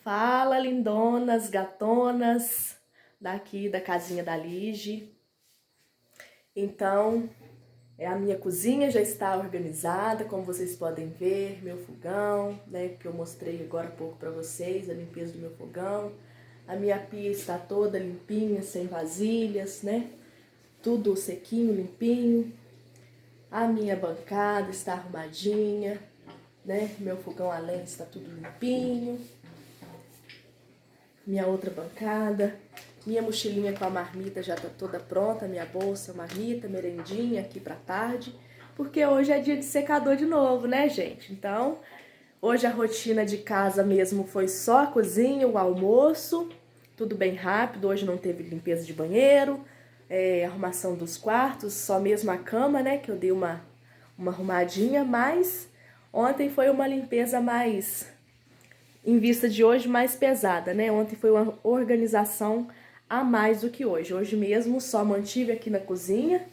Fala, lindonas, gatonas, daqui da casinha da Lige. Então, a minha cozinha já está organizada, como vocês podem ver, meu fogão, né, que eu mostrei agora há pouco para vocês, a limpeza do meu fogão. A minha pia está toda limpinha, sem vasilhas, né, tudo sequinho, limpinho. A minha bancada está arrumadinha, né, meu fogão a lenha está tudo limpinho. Minha outra bancada, minha mochilinha com a marmita já tá toda pronta, minha bolsa, marmita, merendinha aqui pra tarde, porque hoje é dia de secador de novo, né, gente? Então, hoje a rotina de casa mesmo foi só a cozinha, o almoço, tudo bem rápido, hoje não teve limpeza de banheiro, arrumação dos quartos, só mesmo a cama, né, que eu dei uma arrumadinha, mas ontem foi uma limpeza mais em vista de hoje mais pesada, né? Ontem foi uma organização a mais do que hoje. Hoje mesmo só mantive aqui na cozinha,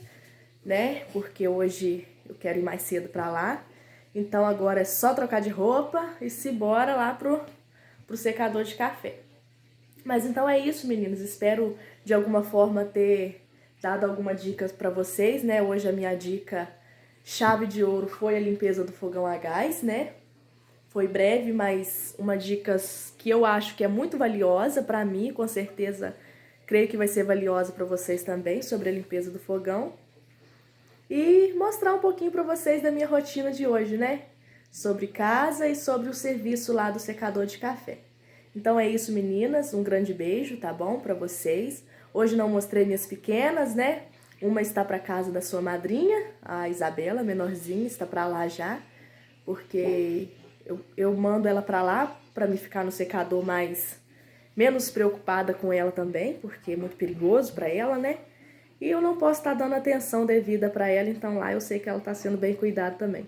né? Porque hoje eu quero ir mais cedo pra lá. Então agora é só trocar de roupa e se bora lá pro secador de café. Mas então é isso, meninos. Espero de alguma forma ter dado alguma dica pra vocês, né? Hoje a minha dica chave de ouro foi a limpeza do fogão a gás, né? Foi breve, mas uma dica que eu acho que é muito valiosa para mim, com certeza creio que vai ser valiosa para vocês também, sobre a limpeza do fogão. E mostrar um pouquinho para vocês da minha rotina de hoje, né? Sobre casa e sobre o serviço lá do secador de café. Então é isso, meninas, um grande beijo, tá bom? Para vocês. Hoje não mostrei minhas pequenas, né? Uma está para casa da sua madrinha, a Isabela, menorzinha, está para lá já, porque eu mando ela pra lá pra me ficar no secador menos preocupada com ela também, porque é muito perigoso pra ela, né? E eu não posso estar dando atenção devida pra ela, então lá eu sei que ela tá sendo bem cuidada também.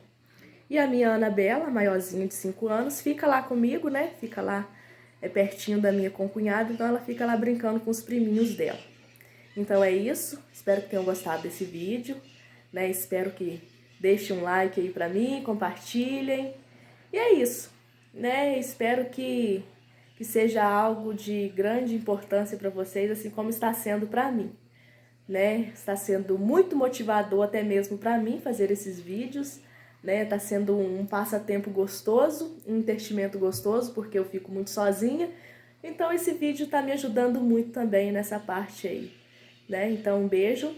E a minha Anabela, maiorzinha de 5 anos, fica lá comigo, né? Fica lá pertinho da minha concunhada, então ela fica lá brincando com os priminhos dela. Então é isso, espero que tenham gostado desse vídeo, né? Espero que deixem um like aí pra mim, compartilhem. E é isso, né? Espero que seja algo de grande importância para vocês, assim como está sendo para mim, né? Está sendo muito motivador até mesmo para mim fazer esses vídeos, né? Está sendo um passatempo gostoso, um investimento gostoso, porque eu fico muito sozinha. Então esse vídeo está me ajudando muito também nessa parte aí, né? Então um beijo,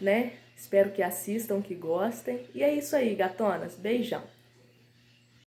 né? Espero que assistam, que gostem. E é isso aí, gatonas. Beijão.